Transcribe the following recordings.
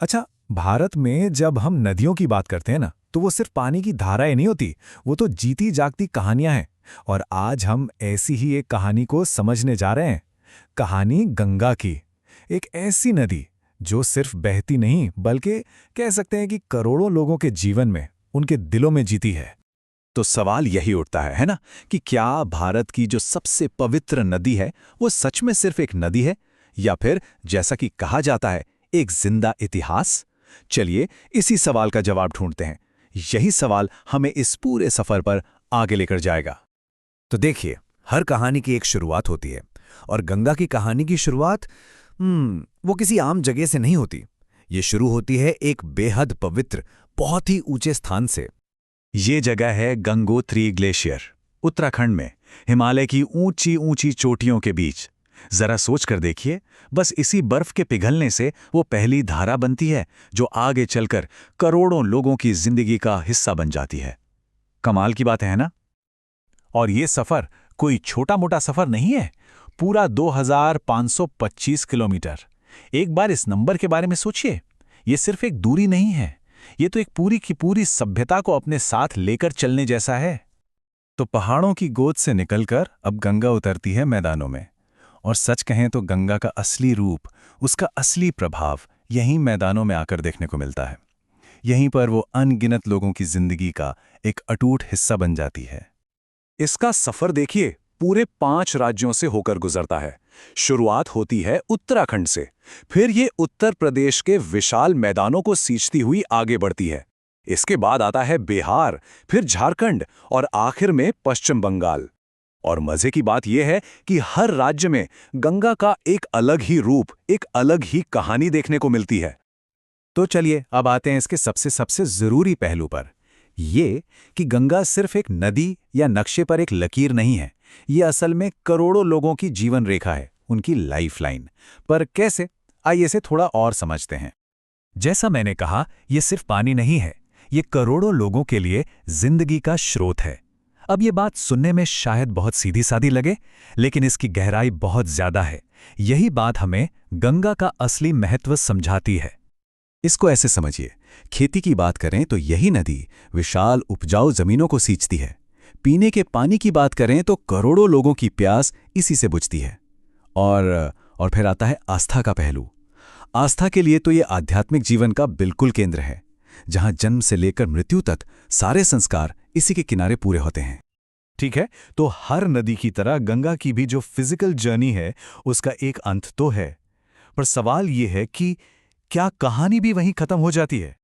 अच्छा, भारत में जब हम नदियों की बात करते हैं ना, तो वो सिर्फ पानी की धाराएं नहीं होती, वो तो जीती जागती कहानियां हैं। और आज हम ऐसी ही एक कहानी को समझने जा रहे हैं। कहानी गंगा की। एक ऐसी नदी जो सिर्फ बहती नहीं, बल्कि कह सकते हैं कि करोड़ों लोगों के जीवन में, उनके दिलों में जीती है। तो सवाल यही उठता है ना, कि क्या भारत की जो सबसे पवित्र नदी है वो सच में सिर्फ एक नदी है, या फिर जैसा कि कहा जाता है, एक जिंदा इतिहास। चलिए इसी सवाल का जवाब ढूंढते हैं। यही सवाल हमें इस पूरे सफर पर आगे लेकर जाएगा। तो देखिए, हर कहानी की एक शुरुआत होती है। और गंगा की कहानी की शुरुआत वो किसी आम जगह से नहीं होती। ये शुरू होती है एक बेहद पवित्र, बहुत ही ऊंचे स्थान से। ये जगह है गंगोत्री ग्लेशियर, उत्तराखंड में, हिमालय की ऊंची ऊंची चोटियों के बीच। जरा सोच कर देखिए, बस इसी बर्फ के पिघलने से वो पहली धारा बनती है जो आगे चलकर करोड़ों लोगों की जिंदगी का हिस्सा बन जाती है। कमाल की बात है ना? और ये सफर कोई छोटा मोटा सफर नहीं है, पूरा 2525 किलोमीटर। एक बार इस नंबर के बारे में सोचिए। ये सिर्फ एक दूरी नहीं है, ये तो एक पूरी की पूरी सभ्यता को अपने साथ लेकर चलने जैसा है। तो पहाड़ों की गोद से निकलकर अब गंगा उतरती है मैदानों में। और सच कहें तो गंगा का असली रूप, उसका असली प्रभाव यहीं मैदानों में आकर देखने को मिलता है। यहीं पर वो अनगिनत लोगों की जिंदगी का एक अटूट हिस्सा बन जाती है। इसका सफर देखिए, पूरे 5 राज्यों से होकर गुजरता है। शुरुआत होती है उत्तराखंड से, फिर ये उत्तर प्रदेश के विशाल मैदानों को सींचती हुई आगे बढ़ती है। इसके बाद आता है बिहार, फिर झारखंड और आखिर में पश्चिम बंगाल। और मजे की बात यह है कि हर राज्य में गंगा का एक अलग ही रूप, एक अलग ही कहानी देखने को मिलती है। तो चलिए अब आते हैं इसके सबसे जरूरी पहलू पर। ये कि गंगा सिर्फ एक नदी या नक्शे पर एक लकीर नहीं है। ये असल में करोड़ों लोगों की जीवन रेखा है, उनकी लाइफलाइन। पर कैसे? आइए इसे थोड़ा और समझते हैं। जैसा मैंने कहा, ये सिर्फ पानी नहीं है, ये करोड़ों लोगों के लिए जिंदगी का स्रोत है। अब ये बात सुनने में शायद बहुत सीधी सादी लगे, लेकिन इसकी गहराई बहुत ज्यादा है। यही बात हमें गंगा का असली महत्व समझाती है। इसको ऐसे समझिए, खेती की बात करें तो यही नदी विशाल उपजाऊ जमीनों को सींचती है। पीने के पानी की बात करें तो करोड़ों लोगों की प्यास इसी से बुझती है। और फिर आता है आस्था का पहलू। आस्था के लिए तो ये आध्यात्मिक जीवन का बिल्कुल केंद्र है, जहां जन्म से लेकर मृत्यु तक सारे संस्कार इसी के किनारे पूरे होते हैं। ठीक है, तो हर नदी की तरह गंगा की भी जो फिजिकल जर्नी है, उसका एक अंत तो है। पर सवाल ये है कि क्या कहानी भी वहीं खत्म हो जाती है?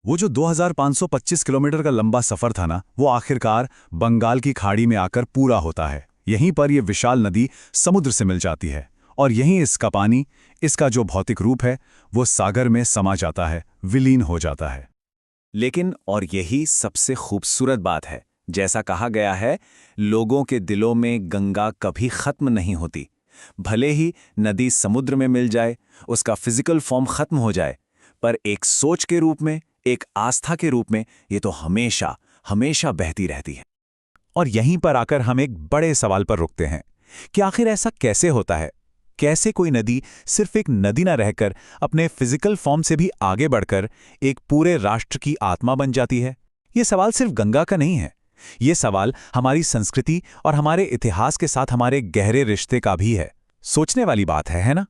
वो जो 2525 किलोमीटर का लंबा सफर था ना, वो आखिरकार बंगाल की खाड़ी में आकर पूरा होता है। यहीं पर यह विशाल नदी समुद्र से मिल जाती है, और यहीं इसका पानी, इसका जो भौतिक रूप है, वो सागर में समा जाता है, विलीन हो जाता है। लेकिन और यही सबसे खूबसूरत बात है, जैसा कहा गया है, लोगों के दिलों में गंगा कभी खत्म नहीं होती। भले ही नदी समुद्र में मिल जाए, उसका फिजिकल फॉर्म खत्म हो जाए, पर एक सोच के रूप में, एक आस्था के रूप में ये तो हमेशा हमेशा बहती रहती है। और यहीं पर आकर हम एक बड़े सवाल पर रुकते हैं कि आखिर ऐसा कैसे होता है? कैसे कोई नदी सिर्फ एक नदी न रहकर अपने फिजिकल फॉर्म से भी आगे बढ़कर एक पूरे राष्ट्र की आत्मा बन जाती है? ये सवाल सिर्फ गंगा का नहीं है, ये सवाल हमारी संस्कृति और हमारे इतिहास के साथ हमारे गहरे रिश्ते का भी है। सोचने वाली बात है ना?